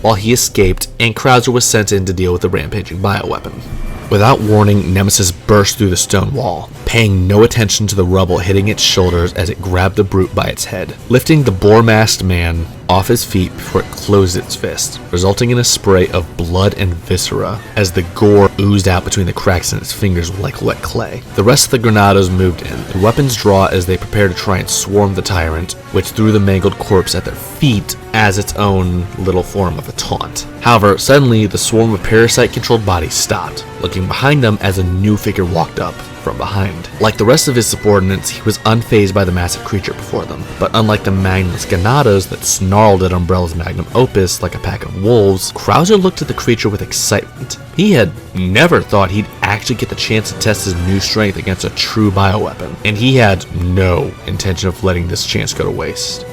while he escaped and Krauser was sent in to deal with the rampaging bioweapon. Without warning, Nemesis burst through the stone wall, paying no attention to the rubble hitting its shoulders as it grabbed the brute by its head, lifting the boar-masked man off his feet before it closed its fist, resulting in a spray of blood and viscera as the gore oozed out between the cracks in its fingers like wet clay. The rest of the Granados moved in, the weapons draw as they prepared to try and swarm the tyrant, which threw the mangled corpse at their feet as its own little form of a taunt. However, suddenly the swarm of parasite-controlled bodies stopped, looking behind them as a new figure walked up, from behind. Like the rest of his subordinates, he was unfazed by the massive creature before them, but unlike the mangless ganados that snarled at Umbrella's magnum opus like a pack of wolves, Krauser looked at the creature with excitement. He had never thought he'd actually get the chance to test his new strength against a true bioweapon, and he had no intention of letting this chance go to waste.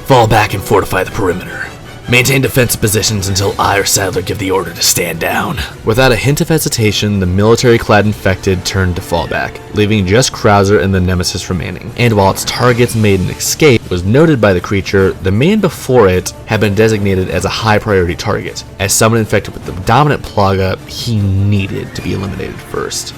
Fall back and fortify the perimeter. Maintain defensive positions until I or Sadler give the order to stand down. Without a hint of hesitation, the military-clad infected turned to fall back, leaving just Krauser and the Nemesis remaining. And while its targets made an escape was noted by the creature, the man before it had been designated as a high-priority target. As someone infected with the dominant plaga, he needed to be eliminated first.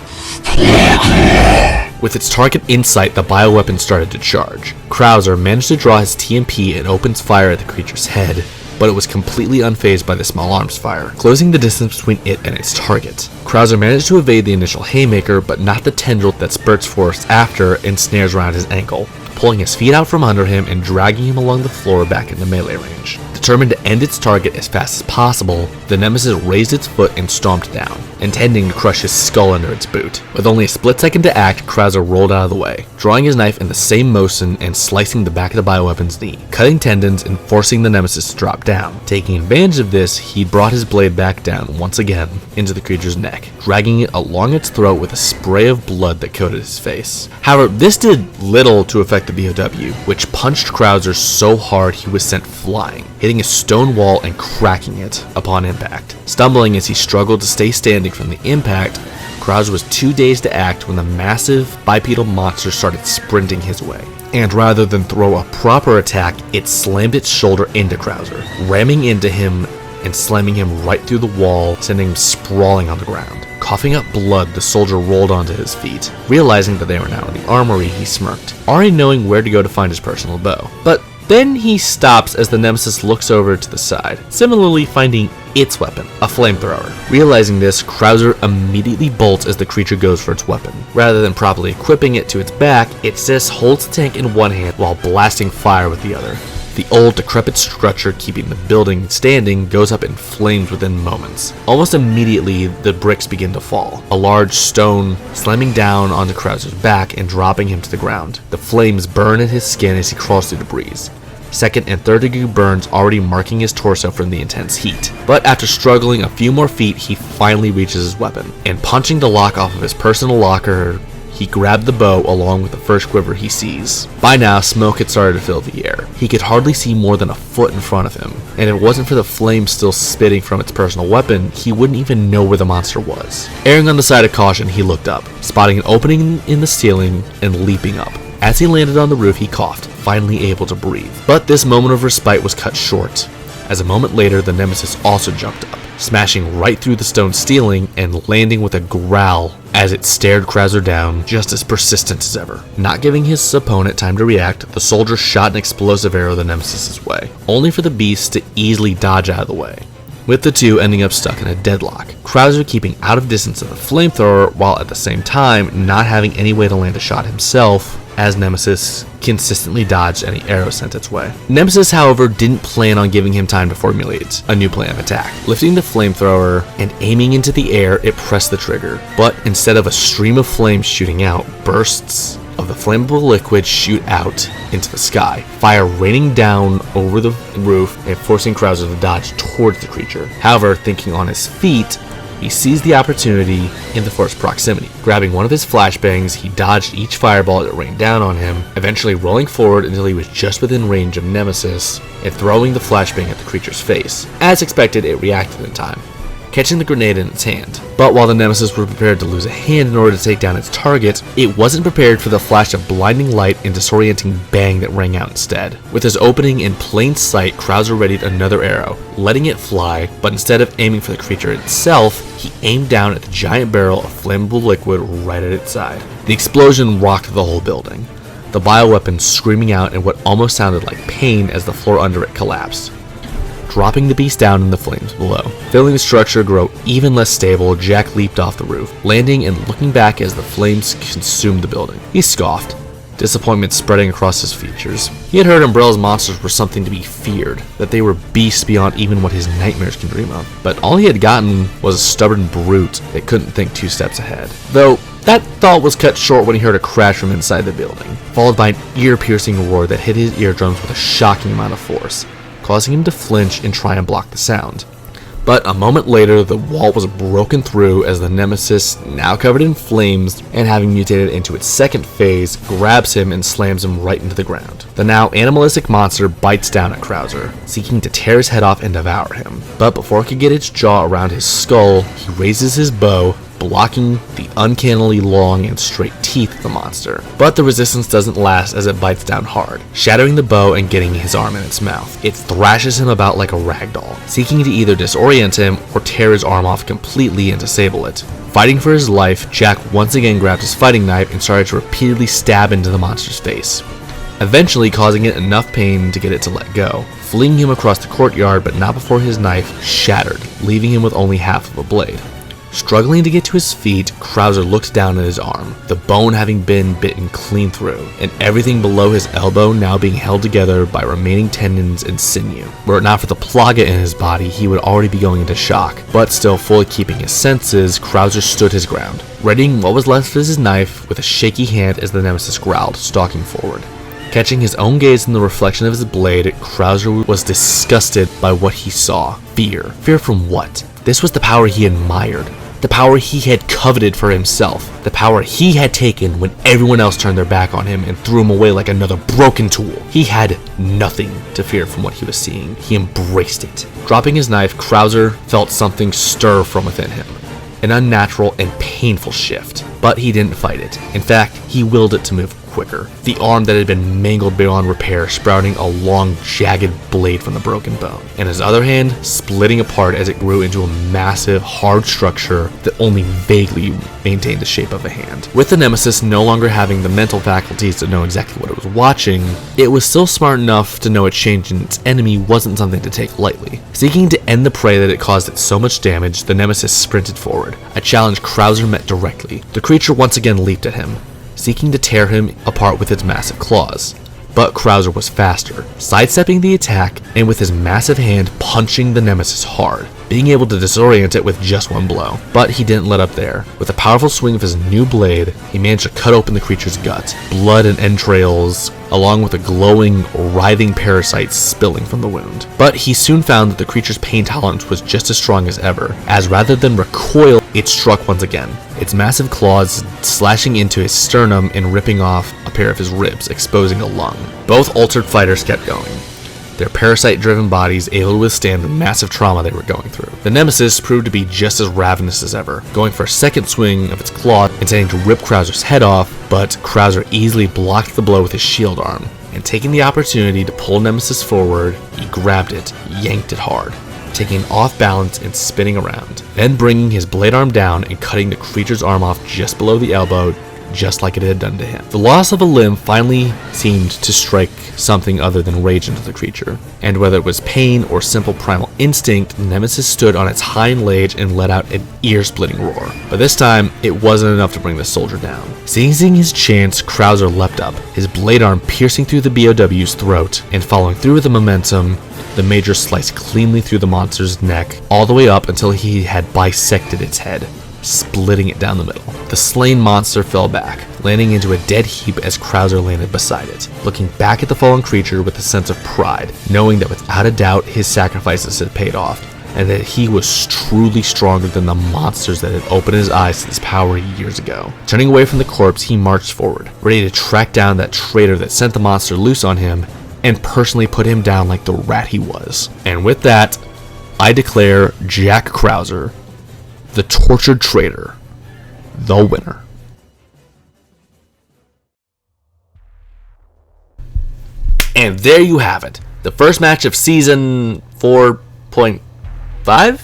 With its target in sight, the bioweapon started to charge. Krauser managed to draw his TMP and opens fire at the creature's head, but it was completely unfazed by the small arms fire, closing the distance between it and its target. Krauser managed to evade the initial haymaker, but not the tendril that spurts force after and snares around his ankle, pulling his feet out from under him and dragging him along the floor back into melee range. Determined to end its target as fast as possible, the Nemesis raised its foot and stomped down, intending to crush his skull under its boot. With only a split second to act, Krauser rolled out of the way, drawing his knife in the same motion and slicing the back of the bioweapon's knee, cutting tendons and forcing the Nemesis to drop down. Taking advantage of this, he brought his blade back down once again into the creature's neck, dragging it along its throat with a spray of blood that coated his face. However, this did little to affect the BOW, which punched Krauser so hard he was sent flying, hitting a stone wall and cracking it upon impact. Stumbling as he struggled to stay standing from the impact, Krauser was too dazed to act when the massive bipedal monster started sprinting his way. And rather than throw a proper attack, it slammed its shoulder into Krauser, ramming into him and slamming him right through the wall, sending him sprawling on the ground. Coughing up blood, the soldier rolled onto his feet. Realizing that they were now in the armory, he smirked, already knowing where to go to find his personal bow. But then he stops as the Nemesis looks over to the side, similarly finding its weapon, a flamethrower. Realizing this, Krauser immediately bolts as the creature goes for its weapon. Rather than properly equipping it to its back, it just holds the tank in one hand while blasting fire with the other. The old, decrepit structure keeping the building standing goes up in flames within moments. Almost immediately, the bricks begin to fall, a large stone slamming down onto Krauser's back and dropping him to the ground. The flames burn at his skin as he crawls through the breeze. Second and third degree burns already marking his torso from the intense heat. But after struggling a few more feet, he finally reaches his weapon, and punching the lock off of his personal locker, he grabbed the bow along with the first quiver he sees. By now, smoke had started to fill the air. He could hardly see more than a foot in front of him, and if it wasn't for the flames still spitting from its personal weapon, he wouldn't even know where the monster was. Erring on the side of caution, he looked up, spotting an opening in the ceiling and leaping up. As he landed on the roof, he coughed, finally able to breathe. But this moment of respite was cut short, as a moment later the Nemesis also jumped up, smashing right through the stone ceiling and landing with a growl as it stared Krauser down, just as persistent as ever. Not giving his opponent time to react, the soldier shot an explosive arrow the Nemesis' way, only for the beast to easily dodge out of the way, with the two ending up stuck in a deadlock. Krauser keeping out of distance of the flamethrower while at the same time not having any way to land a shot himself, as Nemesis consistently dodged any arrow sent its way. Nemesis, however, didn't plan on giving him time to formulate a new plan of attack. Lifting the flamethrower and aiming into the air, it pressed the trigger, but instead of a stream of flames shooting out, bursts of the flammable liquid shoot out into the sky, fire raining down over the roof and forcing Krauser to dodge towards the creature. However, thinking on his feet, he seized the opportunity in the forced proximity. Grabbing one of his flashbangs, he dodged each fireball that rained down on him, eventually rolling forward until he was just within range of Nemesis and throwing the flashbang at the creature's face. As expected, it reacted in time, catching the grenade in its hand. But while the Nemesis was prepared to lose a hand in order to take down its target, it wasn't prepared for the flash of blinding light and disorienting bang that rang out instead. With his opening in plain sight, Krauser readied another arrow, letting it fly, but instead of aiming for the creature itself, he aimed down at the giant barrel of flammable liquid right at its side. The explosion rocked the whole building, the bioweapon screaming out in what almost sounded like pain as the floor under it collapsed, dropping the beast down in the flames below. Feeling the structure grow even less stable, Jack leaped off the roof, landing and looking back as the flames consumed the building. He scoffed, disappointment spreading across his features. He had heard Umbrella's monsters were something to be feared, that they were beasts beyond even what his nightmares can dream of. But all he had gotten was a stubborn brute that couldn't think 2 steps ahead. Though That thought was cut short when he heard a crash from inside the building, followed by an ear-piercing roar that hit his eardrums with a shocking amount of force, causing him to flinch and try and block the sound. But a moment later, the wall was broken through as the Nemesis, now covered in flames and having mutated into its second phase, grabs him and slams him right into the ground. The now animalistic monster bites down at Krauser, seeking to tear his head off and devour him. But before it could get its jaw around his skull, he raises his bow, blocking the uncannily long and straight teeth of the monster. But the resistance doesn't last as it bites down hard, shattering the bow and getting his arm in its mouth. It thrashes him about like a ragdoll, seeking to either disorient him or tear his arm off completely and disable it. Fighting for his life, Jack once again grabbed his fighting knife and started to repeatedly stab into the monster's face, eventually causing it enough pain to get it to let go, fleeing him across the courtyard, but not before his knife shattered, leaving him with only half of a blade. Struggling to get to his feet, Krauser looked down at his arm, the bone having been bitten clean through, and everything below his elbow now being held together by remaining tendons and sinew. Were it not for the plaga in his body, he would already be going into shock, but still fully keeping his senses, Krauser stood his ground, readying what was left of his knife with a shaky hand as the Nemesis growled, stalking forward. Catching his own gaze in the reflection of his blade, Krauser was disgusted by what he saw. Fear. Fear from what? This was the power he admired. The power he had coveted for himself. The power he had taken when everyone else turned their back on him and threw him away like another broken tool. He had nothing to fear from what he was seeing. He embraced it. Dropping his knife, Krauser felt something stir from within him. An unnatural and painful shift. But he didn't fight it. In fact, he willed it to move quicker. The arm that had been mangled beyond repair sprouting a long, jagged blade from the broken bone, and his other hand splitting apart as it grew into a massive, hard structure that only vaguely maintained the shape of a hand. With the Nemesis no longer having the mental faculties to know exactly what it was watching, it was still smart enough to know a change in its enemy wasn't something to take lightly. Seeking to end the prey that had caused it so much damage, the Nemesis sprinted forward, a challenge Krauser met directly. The creature once again leaped at him, seeking to tear him apart with its massive claws. But Krauser was faster, sidestepping the attack and with his massive hand punching the Nemesis hard, being able to disorient it with just one blow. But he didn't let up there. With a powerful swing of his new blade, he managed to cut open the creature's gut, blood and entrails, along with a glowing, writhing parasite spilling from the wound. But he soon found that the creature's pain tolerance was just as strong as ever, as rather than recoil, it struck once again, its massive claws slashing into his sternum and ripping off a pair of his ribs, exposing a lung. Both altered fighters kept going, their parasite-driven bodies able to withstand the massive trauma they were going through. The Nemesis proved to be just as ravenous as ever, going for a second swing of its claw, intending to rip Krauser's head off, but Krauser easily blocked the blow with his shield arm, and taking the opportunity to pull Nemesis forward, he grabbed it, yanked it hard, taking off balance and spinning around, then bringing his blade arm down and cutting the creature's arm off just below the elbow, just like it had done to him. The loss of a limb finally seemed to strike something other than rage into the creature, and whether it was pain or simple primal instinct, Nemesis stood on its hind legs and let out an ear-splitting roar. But this time, it wasn't enough to bring the soldier down. Seizing his chance, Krauser leapt up, his blade arm piercing through the BOW's throat, and following through with the momentum, the Major sliced cleanly through the monster's neck, all the way up until he had bisected its head, splitting it down the middle. The slain monster fell back, landing into a dead heap as Krauser landed beside it, looking back at the fallen creature with a sense of pride, knowing that without a doubt his sacrifices had paid off, and that he was truly stronger than the monsters that had opened his eyes to this power years ago. Turning away from the corpse, he marched forward, ready to track down that traitor that sent the monster loose on him, and personally put him down like the rat he was. And with that, I declare Jack Krauser, the tortured traitor, the winner. And there you have it. The first match of season 4.5?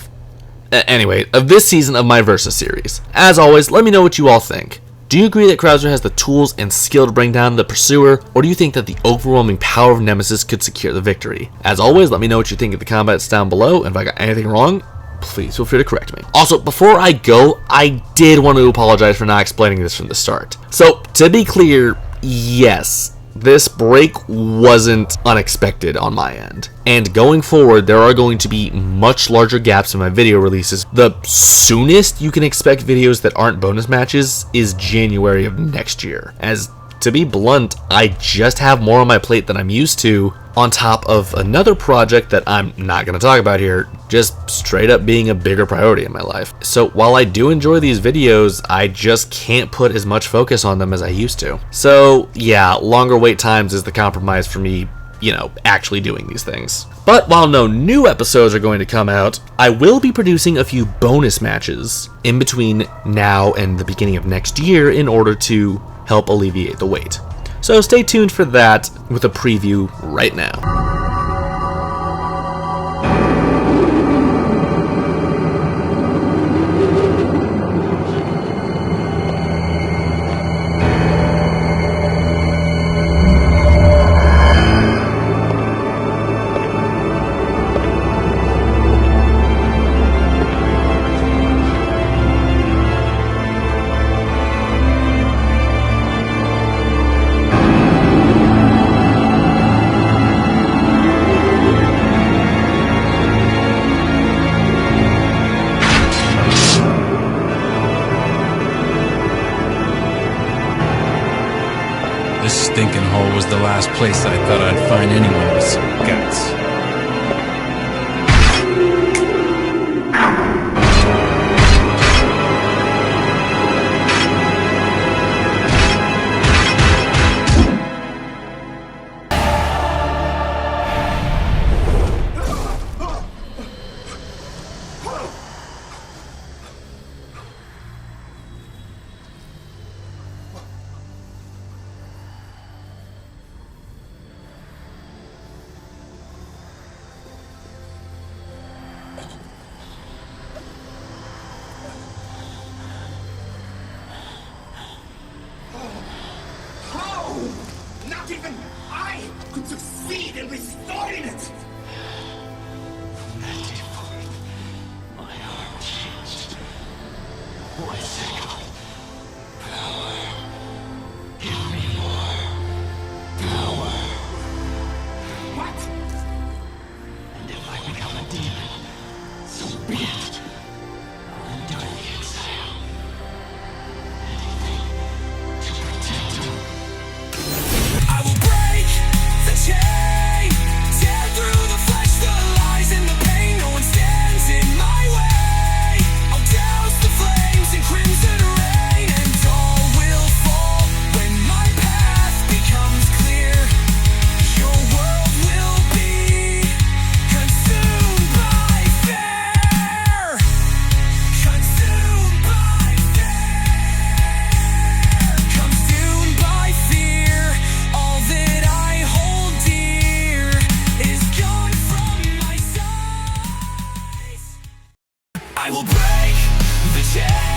Anyway, of this season of my Versus series. As always, let me know what you all think. Do you agree that Krauser has the tools and skill to bring down the pursuer, or do you think that the overwhelming power of Nemesis could secure the victory? As always, let me know what you think of the combats down below, and if I got anything wrong, please feel free to correct me. Also, before I go, I did want to apologize for not explaining this from the start. So, to be clear, yes, This break wasn't unexpected on my end. And going forward, there are going to be much larger gaps in my video releases. The soonest you can expect videos that aren't bonus matches is January of next year. As, to be blunt, I just have more on my plate than I'm used to, on top of another project that I'm not going to talk about here, just straight up being a bigger priority in my life. So while I do enjoy these videos, I just can't put as much focus on them as I used to. So yeah, longer wait times is the compromise for me, actually doing these things. But while no new episodes are going to come out, I will be producing a few bonus matches in between now and the beginning of next year in order to help alleviate the wait. So stay tuned for that with a preview right now. This stinking hole was the last place I thought I'd find anyone with some guts. Not even I could succeed in restoring it! From that day forward, my heart changed. One second. Power. Give me more. Power. What? And if I become a demon, so be it. I'll endure the exile. Anything to protect him. I will break the chain, tear through the flesh, the lies and the pain. No one stands in my way. I'll douse the flames in crimson rain, and all will fall when my path becomes clear. Your world will be consumed by fear. Consumed by fear. Consumed by fear. All that I hold dear is gone from my sight. I will break the chain.